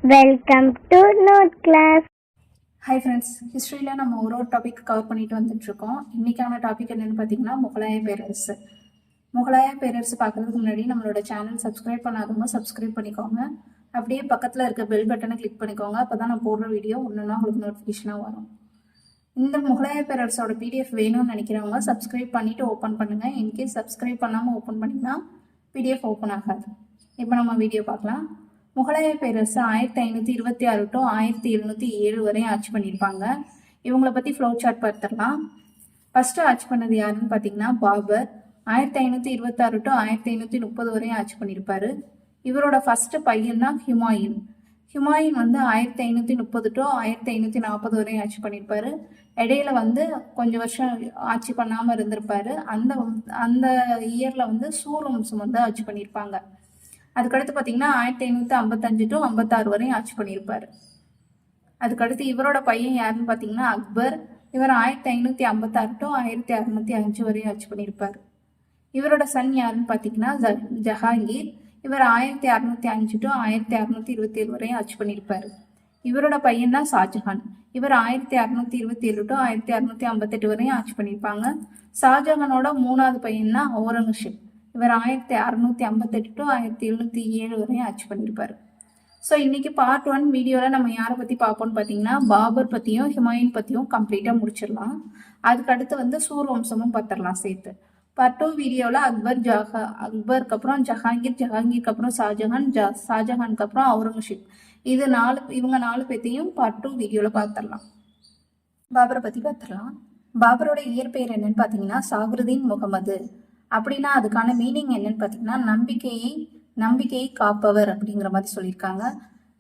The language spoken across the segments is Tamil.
Welcome to note class. Hi friends, ஹிஸ்ட்ரியில் நம்ம ஒரு டாபிக் கவர் பண்ணிட்டு வந்துட்டுருக்கோம். இன்றைக்கான டாபிக் என்னென்னு பார்த்தீங்கன்னா முகலாய பேரரசு. முகலாய பேரரசு பார்க்குறதுக்கு முன்னாடி நம்மளோட சேனல் சப்ஸ்கிரைப் பண்ணாதவங்க சப்ஸ்கிரைப் பண்ணிக்கோங்க. அப்படியே பக்கத்தில் இருக்க பெல் பட்டனை கிளிக் பண்ணிக்கோங்க. அப்போ தான் நான் போடுற வீடியோ ஒன்றுனா உங்களுக்கு நோட்டிஃபிகேஷனாக வரும். இந்த முகலாய பேரரசோட பிடிஎஃப் வேணும்னு நினைக்கிறவங்க சப்ஸ்கிரைப் பண்ணிவிட்டு ஓப்பன் பண்ணுங்கள். இன்கேஸ் சப்ஸ்கிரைப் பண்ணாமல் ஓப்பன் பண்ணிங்கன்னா பிடிஎஃப் ஓப்பன் ஆகாது. இப்போ நம்ம வீடியோ பார்க்கலாம். முகலாய பேரரசு 1526 டு 1707 வரை ஆட்சி பண்ணியிருப்பாங்க. இவங்களை பற்றி ஃப்ளோ சார்ட் பார்த்துடலாம். ஃபர்ஸ்ட் ஆட்சி பண்ணது யாருன்னு பார்த்தீங்கன்னா பாபர். 1526 டு 1530 வரை ஆட்சி பண்ணியிருப்பாரு. இவரோட ஃபர்ஸ்ட் பையன் தான் ஹுமாயூன். ஹுமாயூன் 1530 டு 1540 வரை ஆட்சி பண்ணியிருப்பாரு. இடையில கொஞ்சம் வருஷம் ஆட்சி பண்ணாமல் இருந்திருப்பாரு. அந்த இயர்ல சூர் வம்சம் ஆட்சி பண்ணியிருப்பாங்க. அதுக்கடுத்து பார்த்தீங்கன்னா 1555 டு 56 வரையும் ஆட்சி பண்ணியிருப்பாரு. அதுக்கடுத்து இவரோட பையன் யாருன்னு பார்த்தீங்கன்னா அக்பர். இவர் 1556 டு 1605 வரையும் ஆட்சி பண்ணியிருப்பார். இவரோட சன் யாருன்னு பார்த்தீங்கன்னா ஜஹாங்கீர். இவர் 1605 டு 1627 வரையும் ஆட்சி பண்ணியிருப்பாரு. இவரோட பையன் தான் ஷாஜஹான். இவர் 1627 டு 1658 வரையும் ஆட்சி பண்ணியிருப்பாங்க. ஷாஜஹானோட மூணாவது பையன் தான் அவுரங்கசீப். இவர் 1658 டு 1707 வரையும் ஆட்சி பண்ணியிருப்பாரு. ஸோ இன்னைக்கு பார்ட் 1 வீடியோவில் நம்ம யாரை பற்றி பார்ப்போம்னு பார்த்தீங்கன்னா பாபர் பற்றியும் ஹுமாயூன் பற்றியும் கம்ப்ளீட்டாக முடிச்சிடலாம். அதுக்கடுத்து சூர் வம்சமும் பார்த்துடலாம் சேர்த்து. பார்ட் 2 வீடியோவில் அக்பருக்கு அப்புறம் ஜஹாங்கீருக்கு அப்புறம் ஷாஜஹானுக்கு அப்புறம் அவுரங்கசீப், இவங்க 4 பேர்த்தையும் பார்ட் 2 வீடியோவில் பார்த்துடலாம். பாபரை பற்றி பார்த்துடலாம். பாபரோட இயற்பெயர் என்னன்னு பார்த்தீங்கன்னா சாகுருதீன் முகமது. அப்படின்னா அதுக்கான மீனிங் என்னன்னு பார்த்தீங்கன்னா நம்பிக்கையை காப்பவர் அப்படிங்கிற மாதிரி சொல்லியிருக்காங்க.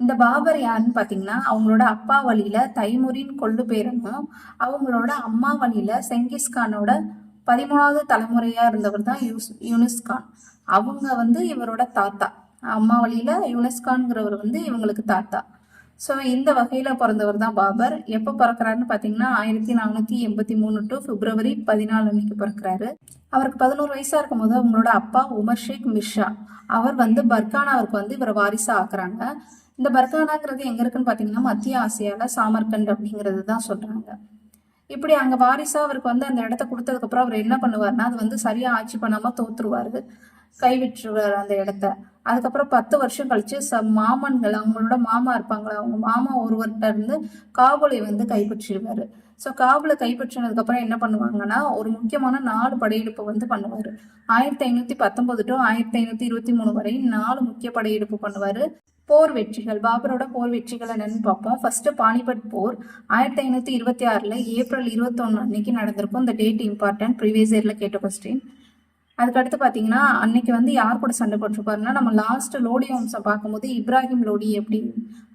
இந்த பாபர் யாருன்னு பார்த்தீங்கன்னா அவங்களோட அப்பா வழியில தைமுரின் கொள்ளு பேரனும் அவங்களோட அம்மா வழியில செங்கிஸ்கானோட 13வது தலைமுறையா இருந்தவர் தான் யூனிஸ்கான். அவங்க இவரோட தாத்தா. அம்மா வழியில யூனிஸ்கான்ங்கிறவர் இவங்களுக்கு தாத்தா. ஸோ இந்த வகையில் பிறந்தவர் தான் பாபர். எப்போ பிறக்கிறாருன்னு பார்த்தீங்கன்னா 1483 டு பிப்ரவரி 14 அன்னைக்கு பிறக்கிறாரு. அவருக்கு 11 வயசாக இருக்கும்போது அவங்களோட அப்பா உமர் ஷேக் மிர்ஷா அவர் பர்கானாவுக்கு இவரை வாரிசா ஆக்குறாங்க. இந்த பர்கானாங்கிறது எங்க இருக்குன்னு பார்த்தீங்கன்னா மத்திய ஆசியாவில் சாமர்கண்ட் அப்படிங்கிறது தான் சொல்றாங்க. இப்படி அங்கே வாரிசா அவருக்கு அந்த இடத்த கொடுத்ததுக்கப்புறம் அவர் என்ன பண்ணுவார்னா அது சரியா ஆட்சி பண்ணாமல் தோத்துருவாரு, கைவிட்டுருவார் அந்த இடத்த. அதுக்கப்புறம் 10 வருஷம் கழிச்சு மாமன்கள், அவங்களோட மாமா இருப்பாங்களா, அவங்க மாமா ஒருவர்கிட்ட இருந்து காபூலை கைப்பற்றிடுவாரு. ஸோ காபூலை கைப்பற்றினதுக்கு அப்புறம் என்ன பண்ணுவாங்கன்னா ஒரு முக்கியமான 4 படையெடுப்பு பண்ணுவாரு. 1519 டு 1523 வரை 4 முக்கிய படையெடுப்பு பண்ணுவாரு. போர் வெற்றிகள், பாபரோட போர் வெற்றிகள் என்னன்னு பார்ப்போம். ஃபர்ஸ்ட் பானிபட் போர் 1526 ஏப்ரல் 21 அன்னைக்கு நடந்திருக்கும். இந்த டேட் இம்பார்ட்டன்ட், ப்ரீவியஸ் இயர்ல கேட்ட கொஸ்டின். அதுக்கடுத்து பார்த்தீங்கன்னா அன்னைக்கு யார் கூட சண்டை போட்டிருப்பாருன்னா நம்ம லாஸ்ட் லோடி வம்சம் பார்க்கும்போது இப்ராஹிம் லோடி எப்படி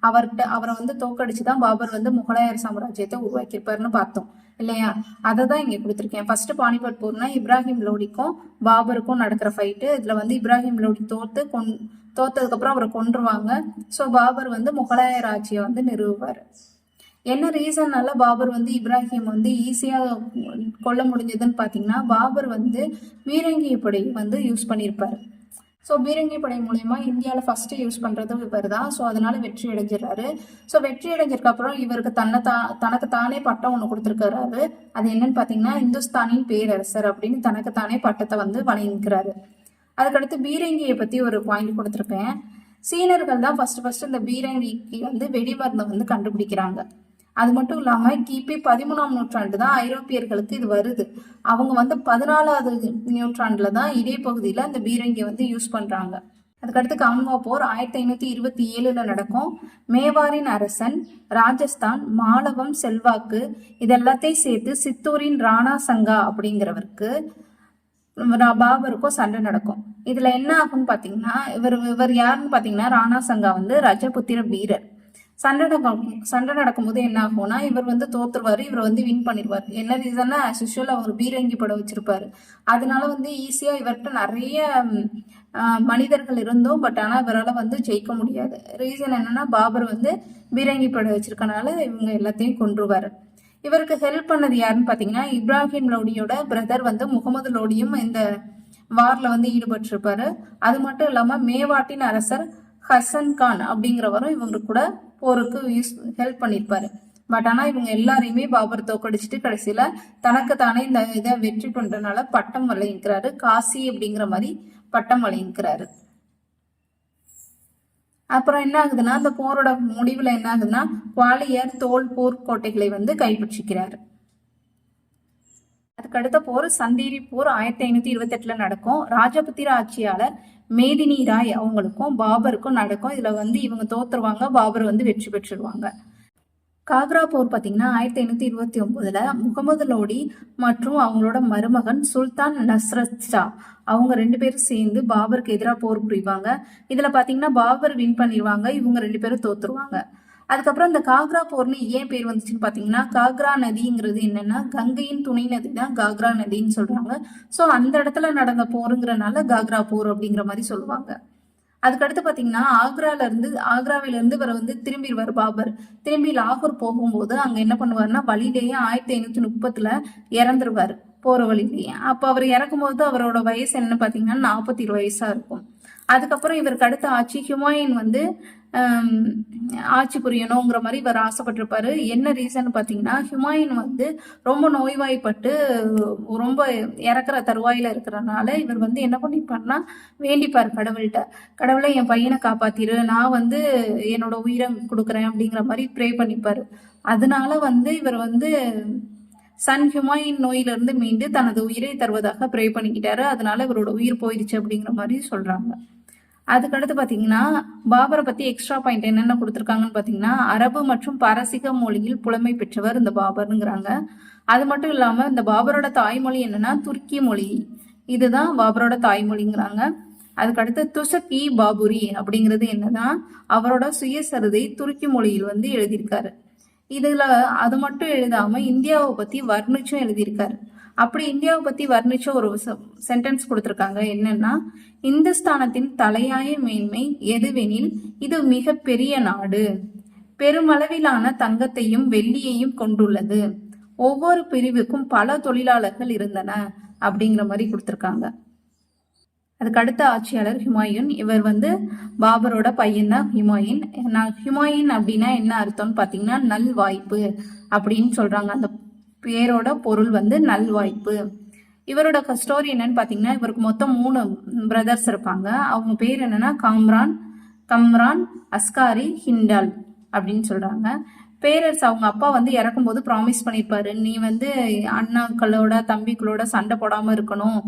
அவரை தோக்கடிச்சு தான் பாபர் முகலாயர் சாம்ராஜ்யத்தை உருவாக்கியிருப்பாருன்னு பார்த்தோம் இல்லையா? அதை தான் இங்கே கொடுத்துருக்கேன். ஃபர்ஸ்ட் பானிபட் போர்னா இப்ராஹிம் லோடிக்கும் பாபருக்கும் நடக்கிற ஃபைட்டு. இதில் இப்ராஹிம் லோடி தோத்ததுக்கப்புறம் அவரை கொன்றுவாங்க. ஸோ பாபர் முகலாயர் ஆட்சியை நிறுவுவார். என்ன ரீசன்னால பாபர் இப்ராஹிம் ஈஸியா கொல்ல முடிஞ்சதுன்னு பாத்தீங்கன்னா பாபர் பீரங்கி படை யூஸ் பண்ணியிருப்பாரு. ஸோ பீரங்கி படை மூலயமா இந்தியாவில் ஃபர்ஸ்ட் யூஸ் பண்றது இவர் தான். ஸோ அதனால வெற்றி அடைஞ்சிடறாரு. ஸோ வெற்றி அடைஞ்சதுக்கு அப்புறம் இவருக்கு தனக்கு தானே பட்டம் ஒன்று கொடுத்துருக்காரு. அது என்னன்னு பாத்தீங்கன்னா இந்துஸ்தானின் பேரரசர் அப்படின்னு தனக்கு தானே பட்டத்தை வழங்கிக்கிறாரு. அதுக்கடுத்து பீரங்கியை பத்தி ஒரு பாயிண்ட் கொடுத்துருப்பேன். சீனர்கள் தான் ஃபர்ஸ்ட் இந்த பீரங்கிக்கு வெடிமருந்தை கண்டுபிடிக்கிறாங்க. அது மட்டும் இல்லாம கிபி 13ஆம் நூற்றாண்டு தான் ஐரோப்பியர்களுக்கு இது வருது. அவங்க 14வது நூற்றாண்டுல தான் இதே பகுதியில இந்த பீரங்கி யூஸ் பண்றாங்க. அதுக்கடுத்து கான்வா போர் 1527 நடக்கும். மேவாரின் அரசன், ராஜஸ்தான், மாலவம், செல்வாக்கு இதெல்லாத்தையும் சேர்த்து சித்தூரின் ராணா சங்கா அப்படிங்கிறவருக்கு பாபருக்கும் சண்டை நடக்கும். இதுல என்ன ஆகும்னு பாத்தீங்கன்னா இவர் யாருன்னு பாத்தீங்கன்னா ராணா சங்கா ரஜபுத்திர வீரர். சண்டை நடக்கும்போது என்ன ஆகும்னா இவர் தோத்துருவாரு, இவர் வின் பண்ணிடுவாரு. என்ன ரீசன்னா அவர் பீரங்கி படம் வச்சிருப்பாரு. அதனால ஈஸியா இவர்கிட்ட நிறைய மனிதர்கள் இருந்தோம். பட் ஆனா இவரால் ஜெயிக்க முடியாது. ரீசன் என்னன்னா பாபர் பீரங்கி படம் வச்சிருக்கனால இவங்க எல்லாத்தையும் கொன்றுவாரு. இவருக்கு ஹெல்ப் பண்ணது யாருன்னு பாத்தீங்கன்னா இப்ராஹிம் லோடியோட பிரதர் முகமது லோடியும் இந்த வார்ல ஈடுபட்டிருப்பாரு. அது மட்டும் இல்லாம மேவாட்டின் அரசர் ஹசன் கான் அப்படிங்கிறவரும் இவங்க கூட போருக்கு ஹெல்ப் பண்ணியிருப்பாரு. பட் ஆனால் இவங்க எல்லாரையுமே பாபர் தோக்கடிச்சிட்டு கடைசியில் தனக்கு தானே இந்த இதை வெற்றி பண்றதுனால பட்டம் வழங்கிக்கிறாரு. காசி அப்படிங்கிற மாதிரி பட்டம் வழங்கிக்கிறாரு. அப்புறம் என்ன ஆகுதுன்னா, அந்த போரோட முடிவுல என்ன ஆகுதுன்னா, குவாலியர் தோல்பூர் கோட்டைகளை வந்து கைப்பற்றிக்கிறாரு. அதுக்கு அடுத்த போர் சந்தேரி போர் 1528 நடக்கும். ராஜபுத்திர ஆட்சியாளர் மேதினி ராய் அவங்களுக்கும் பாபருக்கும் நடக்கும். இதுல வந்து இவங்க தோத்துருவாங்க, பாபர் வந்து வெற்றி பெற்றுருவாங்க. காக்ரா போர் பார்த்தீங்கன்னா 1529 முகமது லோடி மற்றும் அவங்களோட மருமகன் சுல்தான் நஸ்ரத் ஷா அவங்க 2 பேரும் சேர்ந்து பாபருக்கு எதிராக போர் புரிவாங்க. இதுல பாத்தீங்கன்னா பாபர் வின் பண்ணிடுவாங்க, இவங்க 2 பேரும் தோத்துருவாங்க. அதுக்கப்புறம் இந்த காக்ரா போர்னு ஏன் பேர் வந்துச்சுன்னு பாத்தீங்கன்னா, காக்ரா நதிங்கிறது என்னன்னா கங்கையின் துணை நதி தான் காக்ரா நதின்னு சொல்றாங்க. ஸோ அந்த இடத்துல நடந்த போருங்கிறனால காக்ரா போர் அப்படிங்கிற மாதிரி சொல்லுவாங்க. அதுக்கடுத்து பாத்தீங்கன்னா ஆக்ராவில இருந்து இவர் வந்து திரும்பிடுவார் பாபர். திரும்பி லாகூர் போகும்போது அங்க என்ன பண்ணுவாருன்னா, வழியிலேயே 1530 இறந்துருவாரு போற வழியிலேயே. அப்ப அவர் இறக்கும்போது அவரோட வயசு என்ன பாத்தீங்கன்னா 47 வயசா இருக்கும். அதுக்கப்புறம் இவருக்கு அடுத்த ஆட்சி ஹுமாயூன் வந்து ஆட்சி புரியணுங்கிற மாதிரி இவர் ஆசைப்பட்டிருப்பாரு. என்ன ரீசன் பாத்தீங்கன்னா, ஹுமாயூன் வந்து ரொம்ப நோய்வாய்ப்பட்டு ரொம்ப இறக்குற தருவாயில இருக்கிறனால இவர் வந்து என்ன பண்ணிருப்பாருன்னா, வேண்டிப்பார் கடவுள்கிட்ட, கடவுளை என் பையனை காப்பாத்திரு, நான் வந்து என்னோட உயிரை கொடுக்குறேன் அப்படிங்கிற மாதிரி ப்ரே பண்ணிப்பாரு. அதனால வந்து இவர் வந்து சன் ஹுமாயூன் நோயிலிருந்து மீண்டு தனது உயிரை தருவதாக ப்ரே பண்ணிக்கிட்டாரு. அதனால இவரோட உயிர் போயிடுச்சு அப்படிங்கிற மாதிரி சொல்றாங்க. அதுக்கடுத்து பாத்தீங்கன்னா, பாபரை பத்தி எக்ஸ்ட்ரா பாயிண்ட் என்னென்ன கொடுத்துருக்காங்கன்னு பாத்தீங்கன்னா, அரபு மற்றும் பாரசீக மொழியில் புலமை பெற்றவர் இந்த பாபருங்கிறாங்க. அது மட்டும் இல்லாம இந்த பாபரோட தாய்மொழி என்னன்னா துருக்கி மொழி, இதுதான் பாபரோட தாய்மொழிங்கிறாங்க. அதுக்கடுத்து துசக்-இ பாபுரி அப்படிங்கிறது என்னன்னா அவரோட சுயசரிதை துருக்கி மொழியில் வந்து எழுதியிருக்காரு. இதுல அது மட்டும் எழுதாம இந்தியாவை பத்தி வர்ணிச்சும் எழுதியிருக்காரு. அப்படி இந்தியாவை பத்தி வர்ணிச்ச ஒரு சென்டென்ஸ் கொடுத்திருக்காங்க. என்னன்னா, இந்துஸ்தானத்தின் தலையாய மேன்மை எதுவெனில் இது மிக பெரிய நாடு, பெருமளவிலான தங்கத்தையும் வெள்ளியையும் கொண்டுள்ளது, ஒவ்வொரு பிரிவுக்கும் பல தொழிலாளர்கள் இருந்தன அப்படிங்கிற மாதிரி கொடுத்திருக்காங்க. அதுக்கு அடுத்த ஆட்சியாளர் ஹுமாயூன். இவர் வந்து பாபரோட பையன் தான் ஹுமாயூன். ஹுமாயூன் அப்படின்னா என்ன அர்த்தம்னு பாத்தீங்கன்னா நல்வாய்ப்பு அப்படின்னு சொல்றாங்க. அந்த பேரோட பொருள் வந்து நல்வாய்ப்பு. இவரோட ஸ்டோரி என்னன்னு பாத்தீங்கன்னா, இவருக்கு மொத்தம் 3 பிரதர்ஸ் இருப்பாங்க. அவங்க பேர் என்னன்னா கம்ரான், அஸ்காரி, ஹிண்டால் அப்படின்னு சொல்றாங்க. பேரர்ஸ் அவங்க அப்பா வந்து இறக்கும்போது ப்ராமிஸ் பண்ணியிருப்பாரு, நீ வந்து அண்ணாக்களோட தம்பிகளோட சண்டை போடாம இருக்கணும்,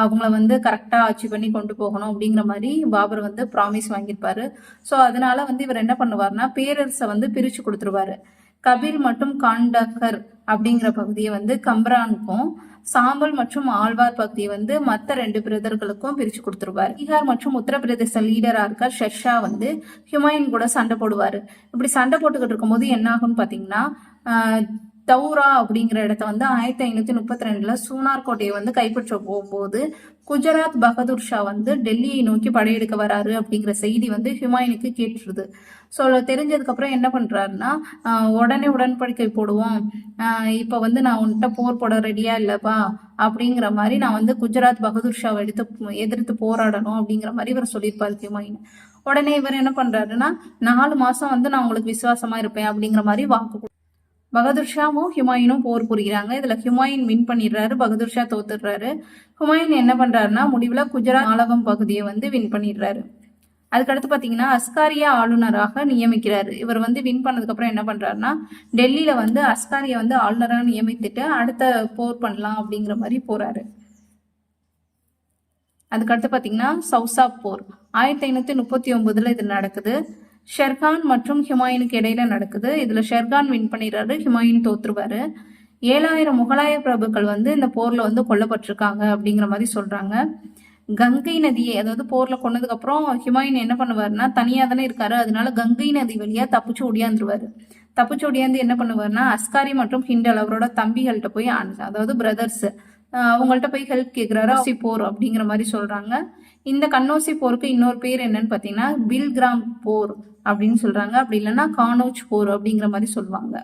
அவங்கள வந்து கரெக்டா ஆட்சி பண்ணி கொண்டு போகணும் அப்படிங்கிற மாதிரி பாபர் வந்து ப்ராமிஸ் வாங்கியிருப்பாரு. ஸோ அதனால வந்து இவர் என்ன பண்ணுவார்னா, பேரரசை வந்து பிரிச்சு கொடுத்துருவாரு. கபீர் மற்றும் காண்டகர் அப்படிங்கிற பகுதியை வந்து கம்ரானுக்கும், சாம்பல் மற்றும் ஆழ்வார் பகுதியை வந்து மற்ற 2 பிரதர்களுக்கும் பிரிச்சு கொடுத்துருவார். பீகார் மற்றும் உத்தரப்பிரதேச லீடரா இருக்க ஷெர்ஷா வந்து ஹுமாயூன் கூட சண்டை போடுவாரு. இப்படி சண்டை போட்டுக்கிட்டு இருக்கும்போது என்ன ஆகும்னு பாத்தீங்கன்னா, தௌரா அப்படிங்கிற இடத்த வந்து 1532 சூனார் கோட்டையை வந்து கைப்பற்ற போகும்போது குஜராத் பகதூர் ஷா வந்து டெல்லியை நோக்கி படையெடுக்க வராரு அப்படிங்கிற செய்தி வந்து ஹுமாயூனுக்கு கேட்டுருது. ஸோ தெரிஞ்சதுக்கு அப்புறம் என்ன பண்றாருன்னா, உடனே உடன்படிக்கை போடுவோம், இப்ப வந்து நான் உன்கிட்ட போர் போட ரெடியா இல்லப்பா அப்படிங்கிற மாதிரி நான் வந்து குஜராத் பகதூர் ஷாவை எதிர்த்து போராடணும் அப்படிங்கிற மாதிரி இவர் சொல்லியிருப்பாரு ஹுமாயூன். உடனே இவர் என்ன பண்றாருன்னா, 4 மாசம் வந்து நான் உங்களுக்கு விசுவாசமா இருப்பேன் அப்படிங்கிற மாதிரி வாக்கு. பகதூர் ஷாவும் ஹுமாயூனும் போர் புரிகிறாங்க. இதுல ஹுமாயூன் வின் பண்ணிடுறாரு, பகதூர் ஷா தோத்துடுறாரு. ஹுமாயூன் என்ன பண்றாருன்னா, முடிவுல குஜராத் மாலவம் பகுதியை வந்து வின் பண்ணிடுறாரு. அதுக்கடுத்து பாத்தீங்கன்னா அஸ்காரியா ஆளுநராக நியமிக்கிறாரு. இவர் வந்து வின் பண்ணதுக்கு அப்புறம் என்ன பண்றாருன்னா, டெல்லியில வந்து அஸ்காரியா வந்து ஆளுநராக நியமித்துட்டு அடுத்த போர் பண்ணலாம் அப்படிங்கிற மாதிரி போறாரு. அதுக்கடுத்து பாத்தீங்கன்னா சௌசா போர் 1539 இது நடக்குது. ஷெர்கான் மற்றும் ஹுமாயூனுக்கு இடையில நடக்குது. இதுல ஷெர்கான் வின் பண்ணிடுறாரு, ஹுமாயூன் தோத்துருவாரு. 7000 முகலாய பிரபுக்கள் வந்து இந்த போர்ல வந்து கொல்லப்பட்டிருக்காங்க அப்படிங்கிற மாதிரி சொல்றாங்க. கங்கை நதியை அதாவது போர்ல கொண்டதுக்கு அப்புறம் ஹுமாயூன் என்ன பண்ணுவாருன்னா, தனியா தானே இருக்காரு, அதனால கங்கை நதி வழியா தப்பிச்சு ஒடியாந்துருவாரு. தப்பிச்சு ஒடியாந்து என்ன பண்ணுவாருன்னா, அஸ்காரி மற்றும் ஹிண்டல் அவரோட தம்பிகள்கிட்ட போய், அதாவது பிரதர்ஸ், அவங்கள்ட்ட போய் ஹெல்ப் கேட்கிறாரு. போர் அப்படிங்கிற மாதிரி சொல்றாங்க. இந்த கன்னோசி போருக்கு இன்னொரு பேர் என்னன்னு பாத்தீங்கன்னா பில்கிராம் போர் அப்படின்னு சொல்றாங்க. அப்படி இல்லைன்னா கானோஜ் போர் அப்படிங்கிற மாதிரி சொல்லுவாங்க.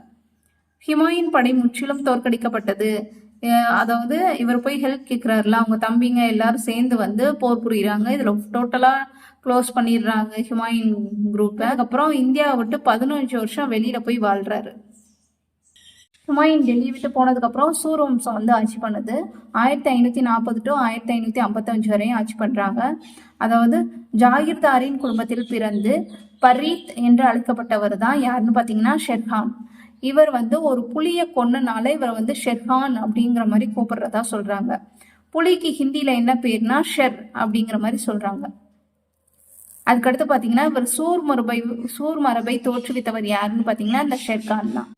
ஹுமாயூன் படை முற்றிலும் தோற்கடிக்கப்பட்டது. அதாவது இவர் போய் ஹெல்ப் கேட்குறாருல, அவங்க தம்பிங்க எல்லாரும் சேர்ந்து வந்து போர் புரியுறாங்க. இதுல டோட்டலா க்ளோஸ் பண்ணிடுறாங்க ஹுமாயூன் குரூப்பை. அதுக்கப்புறம் இந்தியாவை விட்டு 15 வருஷம் வெளியில போய் வாழ்றாரு. ஹுமாயூன் டெல்லி விட்டு போனதுக்கப்புறம் சூர் வம்சம் வந்து ஆட்சி பண்ணுது. 1540 to 1555 வரையும் ஆட்சி பண்றாங்க. அதாவது ஜாகிர்தாரின் குடும்பத்தில் பிறந்து பரீத் என்று அழைக்கப்பட்டவர் தான் யாருன்னு பார்த்தீங்கன்னா ஷெர்கான். இவர் வந்து ஒரு புலியை கொன்னனால இவர் வந்து ஷெர்கான் அப்படிங்கிற மாதிரி கூப்பிடுறதா சொல்றாங்க. புலிக்கு ஹிந்தியில என்ன பேர்னா ஷெர் அப்படிங்கிற மாதிரி சொல்றாங்க. அதுக்கடுத்து பார்த்தீங்கன்னா இவர் சூர் மரபை தோற்றுவித்தவர் யாருன்னு பார்த்தீங்கன்னா இந்த ஷெர்கான் தான்.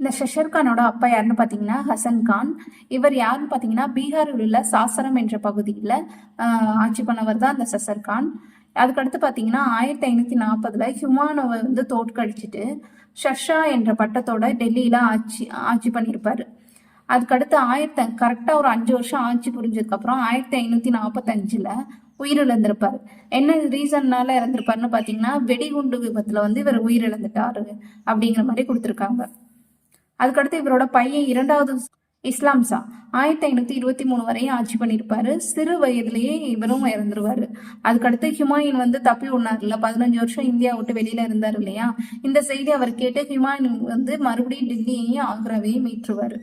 இந்த ஷெர்கானோட அப்பா யாருன்னு பார்த்தீங்கன்னா ஹசன் கான். இவர் யாருன்னு பார்த்தீங்கன்னா பீகாரில் உள்ள சாசரம் என்ற பகுதியில் ஆட்சி பண்ணவர் தான் இந்த ஷெர்கான். அதுக்கடுத்து பார்த்தீங்கன்னா 1540 ஹுமாயூனை வந்து தோற்கடிச்சிட்டு ஷர்ஷா என்ற பட்டத்தோட டெல்லியில ஆட்சி பண்ணியிருப்பாரு. அதுக்கடுத்து கரெக்டா ஒரு 5 வருஷம் ஆட்சி புரிஞ்சதுக்கு அப்புறம் 1545 உயிரிழந்திருப்பாரு. என்ன ரீசன்னால இறந்திருப்பாருன்னு பாத்தீங்கன்னா வெடிகுண்டு விபத்துல வந்து இவர் உயிரிழந்துட்டாரு அப்படிங்கிற மாதிரி கொடுத்துருக்காங்க. அதுக்கடுத்து இவரோட பையன் 2வது இஸ்லாம் ஷா 1523 வரையும் ஆட்சி பண்ணியிருப்பாரு. சிறு வயதிலேயே இவரும் இறந்துருவாரு. அதுக்கடுத்து ஹுமாயூன் வந்து தப்பி உண்ணார்ல, 15 வருஷம் இந்தியா விட்டு வெளியில இருந்தாரு இல்லையா, இந்த செய்தி அவர் கேட்டு ஹுமாயூன் வந்து மறுபடியும் டெல்லியையும் ஆக்ராவையும் மீட்டுருவாரு.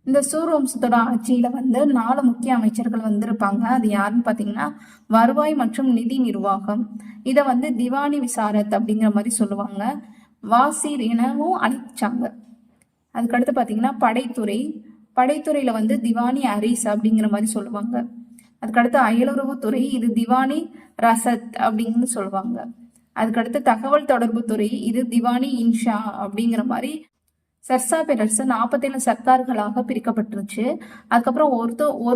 இந்த சூர் வம்சத்தோட ஆட்சியில வந்து 4 முக்கிய அமைச்சர்கள் வந்திருப்பாங்க. அது யாருன்னு பாத்தீங்கன்னா வருவாய் மற்றும் நிதி நிர்வாகம். இதை வந்து திவானி விசாரத் அப்படிங்கிற மாதிரி சொல்லுவாங்க. வாசீர் எனவும் அழைச்சாங்க. அதுக்கடுத்து பாத்தீங்கன்னா படைத்துறையில வந்து திவானி அரிஸ் அப்படிங்கிற மாதிரி சொல்லுவாங்க. அதுக்கடுத்து அயலுறவுத்துறை, இது திவானி ரசத் அப்படின்னு சொல்லுவாங்க. அதுக்கடுத்து தகவல் தொடர்பு துறை, இது திவானி இன்ஷா அப்படிங்கிற மாதிரி சர்சா பேரரசு 47 சர்க்கார்களாக பிரிக்கப்பட்டுருச்சு. அதுக்கப்புறம்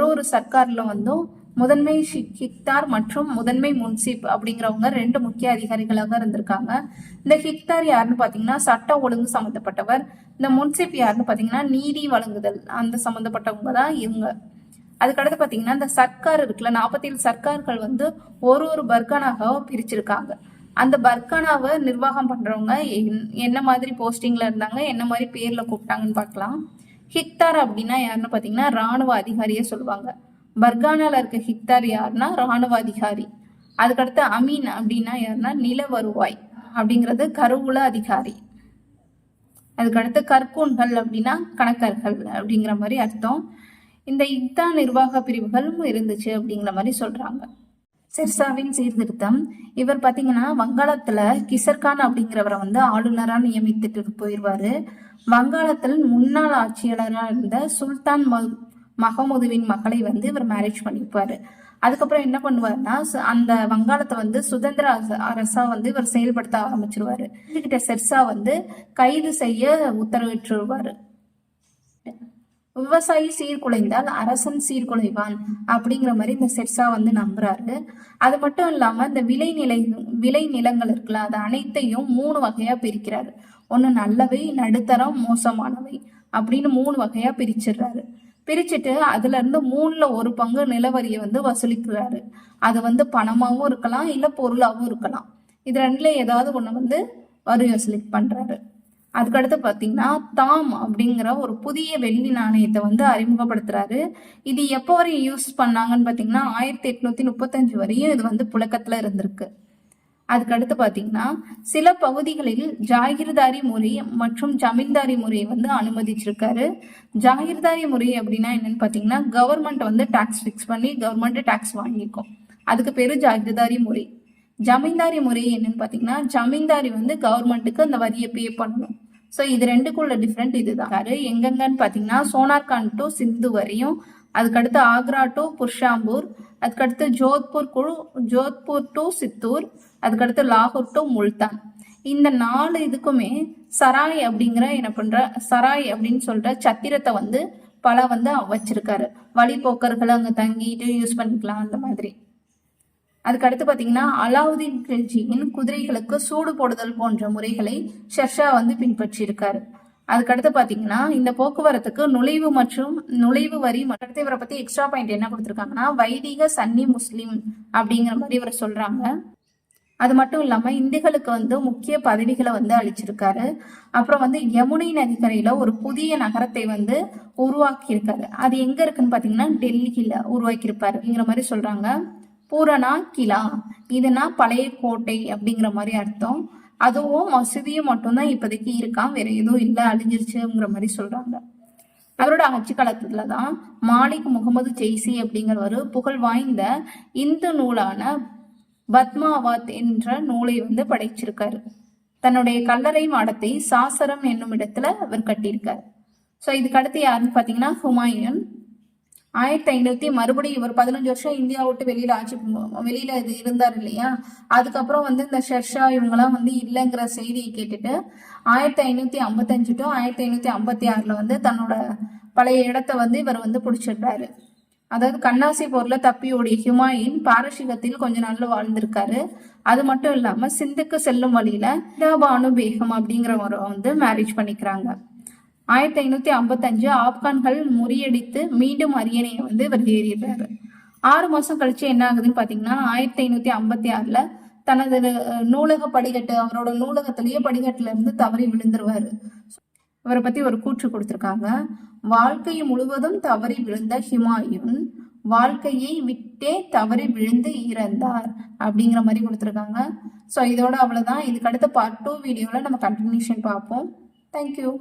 ஒரு சர்க்கார்ல வந்து முதன்மை ஹிக்தார் மற்றும் முதன்மை முன்சிப் அப்படிங்கிறவங்க 2 முக்கிய அதிகாரிகளாக இருந்திருக்காங்க. இந்த ஹிக்தார் யாருன்னு பாத்தீங்கன்னா சட்ட ஒழுங்கு சம்பந்தப்பட்டவர். இந்த முன்சிப் யாருன்னு பாத்தீங்கன்னா நீதி வழங்குதல் அந்த சம்பந்தப்பட்டவங்க தான் இவங்க. அதுக்கடுத்து பாத்தீங்கன்னா இந்த சர்க்கார் இருக்குல்ல, 47 சர்க்கார்கள் வந்து ஒரு பர்கானாக பிரிச்சிருக்காங்க. அந்த பர்கானாவை நிர்வாகம் பண்றவங்க என்ன மாதிரி போஸ்டிங்ல இருந்தாங்க, என்ன மாதிரி பேர்ல கூப்பிட்டாங்கன்னு பார்க்கலாம். ஹிக்தார் அப்படின்னா யாருன்னு பாத்தீங்கன்னா ராணுவ அதிகாரியே சொல்லுவாங்க. பர்கானால இருக்க ஹிக்தார் யாருன்னா ராணுவ அதிகாரி. அதுக்கடுத்து அமீன் அப்படின்னா யாருன்னா நில வருவாய் அப்படிங்கிறது கருவூல அதிகாரி. அதுக்கடுத்து கற்கூன்கள் அப்படின்னா கணக்கர்கள் அப்படிங்கிற மாதிரி அர்த்தம். இந்த இக்தா நிர்வாக பிரிவுகளும் இருந்துச்சு அப்படிங்கிற மாதிரி சொல்றாங்க. ஷெர்ஷாவின் சீர்திருத்தம், இவர் பாத்தீங்கன்னா வங்காளத்துல கிசர்கான் அப்படிங்கிறவரை வந்து ஆளுநரா நியமித்துட்டு போயிடுவாரு. வங்காளத்தில் முன்னாள் ஆட்சியாளராக இருந்த சுல்தான் மஹமூதுவின் மகளை வந்து இவர் மேரேஜ் பண்ணிப்பாரு. அதுக்கப்புறம் என்ன பண்ணுவாருன்னா அந்த வங்காளத்தை வந்து சுதந்திர அரசா வந்து இவர் செயல்படுத்த ஆரம்பிச்சிருவாரு. கிட்ட ஷெர்ஷா வந்து கைது செய்ய உத்தரவிட்டுருவாரு. விவசாயி சீர்குலைந்தால் அரசன் சீர்குலைவான் அப்படிங்கிற மாதிரி இந்த ஷெர்ஷா வந்து நம்புறாரு. அது மட்டும் இல்லாம இந்த விளை நிலங்கள் இருக்குல்ல, அது அனைத்தையும் 3 வகையா பிரிக்கிறாரு. ஒண்ணு நல்லவை, நடுத்தரம், மோசமானவை அப்படின்னு 3 வகையா பிரிச்சிடுறாரு. பிரிச்சுட்டு அதுல இருந்து 1/3 பங்கு நிலவரியை வந்து வசூலிக்கிறாரு. அது வந்து பணமாவும் இருக்கலாம், இல்ல பொருளாவும் இருக்கலாம். இது 2ல ஏதாவது ஒண்ணு வந்து வரி வசூலி பண்றாரு. அதுக்கடுத்து பாத்தீங்கன்னா தாம் அப்படிங்கிற ஒரு புதிய வெள்ளி நாணயத்தை வந்து அறிமுகப்படுத்துறாரு. இது எப்போ வரையும் யூஸ் பண்ணாங்கன்னு பாத்தீங்கன்னா 1835 வரையும் இது வந்து புழக்கத்துல இருந்திருக்கு. அதுக்கடுத்து பாத்தீங்கன்னா சில பகுதிகளில் ஜாகிர்தாரி முறை மற்றும் ஜமீன்தாரி முறையை வந்து அனுமதிச்சிருக்காரு. ஜாகிர்தாரி முறை அப்படின்னா என்னன்னு பாத்தீங்கன்னா கவர்மெண்ட் வந்து டாக்ஸ் ஃபிக்ஸ் பண்ணி கவர்மெண்ட் டாக்ஸ் வாங்கிக்கும், அதுக்கு பேரு ஜாகிர்தாரி முறை. ஜமீன்தாரி முறை என்னன்னு பாத்தீங்கன்னா ஜமீன்தாரி வந்து கவர்மெண்ட்டுக்கு அந்த வரியை பே பண்ணணும். ஸோ இது 2க்குள்ள டிஃப்ரெண்ட் இதுதான். எங்கெங்கன்னு பாத்தீங்கன்னா சோனார்கான் டு சிந்து வரையும், அதுக்கடுத்து ஆக்ரா டு புர்ஷாம்பூர், அதுக்கடுத்து ஜோத்பூர் டு சித்தூர், அதுக்கடுத்து லாகூர் டு முல்தான். இந்த 4 இதுக்குமே சராய் அப்படின்னு சொல்ற சத்திரத்தை வந்து பல வந்து வச்சிருக்காரு. வழிபோக்கர்கள் அங்க தங்கிட்டு யூஸ் பண்ணிக்கலாம் அந்த மாதிரி. அதுக்கடுத்து பாத்தீங்கன்னா அலாவுதீன் கில்ஜியின் குதிரைகளுக்கு சூடு போடுதல் போன்ற முறைகளை ஷெர்ஷா வந்து பின்பற்றி இருக்காரு. அதுக்கடுத்து பாத்தீங்கன்னா இந்த போக்குவரத்துக்கு நுழைவு வரி மற்றும் இவரை பத்தி எக்ஸ்ட்ரா பாயிண்ட் என்ன கொடுத்துருக்காங்கன்னா வைதிக சன்னி முஸ்லிம் அப்படிங்கிற மாதிரி இவரை சொல்றாங்க. அது மட்டும் இல்லாம இந்துக்களுக்கு வந்து முக்கிய பதவிகளை வந்து அளிச்சிருக்காரு. அப்புறம் வந்து யமுனை நதிக்கரையில ஒரு புதிய நகரத்தை வந்து உருவாக்கி இருக்காரு. அது எங்க இருக்குன்னு பாத்தீங்கன்னா டெல்லியில உருவாக்கி இருப்பாரு அப்படிங்கிற மாதிரி சொல்றாங்க. பூரணா கிலா, இதுனா பழைய கோட்டை அப்படிங்கிற மாதிரி அர்த்தம். அதுவும் மசூதியும் மட்டும்தான் இப்போதைக்கு இருக்கான், வேற எதுவும் இல்லை, அழிஞ்சிருச்சுங்கிற மாதிரி சொல்றாங்க. அவரோட ஆட்சி காலத்துலதான் மாலிக் முகமது ஜெய்சி அப்படிங்கிறவர் புகழ் வாய்ந்த இந்து நூலான பத்மாவத் என்ற நூலை வந்து படைச்சிருக்காரு. தன்னுடைய கல்லறை மாடத்தை சாசரம் என்னும் இடத்துல அவர் கட்டியிருக்காரு. ஸோ இதுக்கு அடுத்து யாருன்னு பார்த்தீங்கன்னா ஹுமாயூன். 1500 மறுபடியும் இவர் 15 வருஷம் இந்தியா விட்டு வெளியில இது இருந்தார் இல்லையா. அதுக்கப்புறம் வந்து இந்த ஷெர்ஷா இவங்கெல்லாம் வந்து இல்லைங்கிற செய்தியை கேட்டுட்டு 1555 டு 1556 வந்து தன்னோட பழைய இடத்த வந்து இவர் வந்து பிடிச்சிடுறாரு. அதாவது கண்ணாசி போர்ல தப்பி ஓடிய ஹுமாயூன் பாரசீகத்தில் கொஞ்ச நாள்ல வாழ்ந்திருக்காரு. அது மட்டும் இல்லாம சிந்துக்கு செல்லும் வழியில பானு பேகம் அப்படிங்கிறவரை வந்து மேரேஜ் பண்ணிக்கிறாங்க. 1555 ஆப்கான்கள் முறியடித்து மீண்டும் அரியணையை வந்து இவர் ஏறிடுறாரு. 6 மாசம் கழிச்சு என்ன ஆகுதுன்னு பாத்தீங்கன்னா 1556 தனது நூலக படிக்கட்டு, அவரோட நூலகத்திலேயே படிக்கட்டுல இருந்து தவறி விழுந்துருவாரு. இவரை பத்தி ஒரு கூற்று கொடுத்திருக்காங்க. வாழ்க்கை முழுவதும் தவறி விழுந்த ஹுமாயூன் வாழ்க்கையை விட்டே தவறி விழுந்து இறந்தார் அப்படிங்கிற மாதிரி கொடுத்துருக்காங்க. ஸோ இதோட அவ்வளவுதான். இதுக்கு அடுத்த பார்ட் 2 வீடியோல நம்ம கண்டினியூஷன் பார்ப்போம். தேங்க்யூ.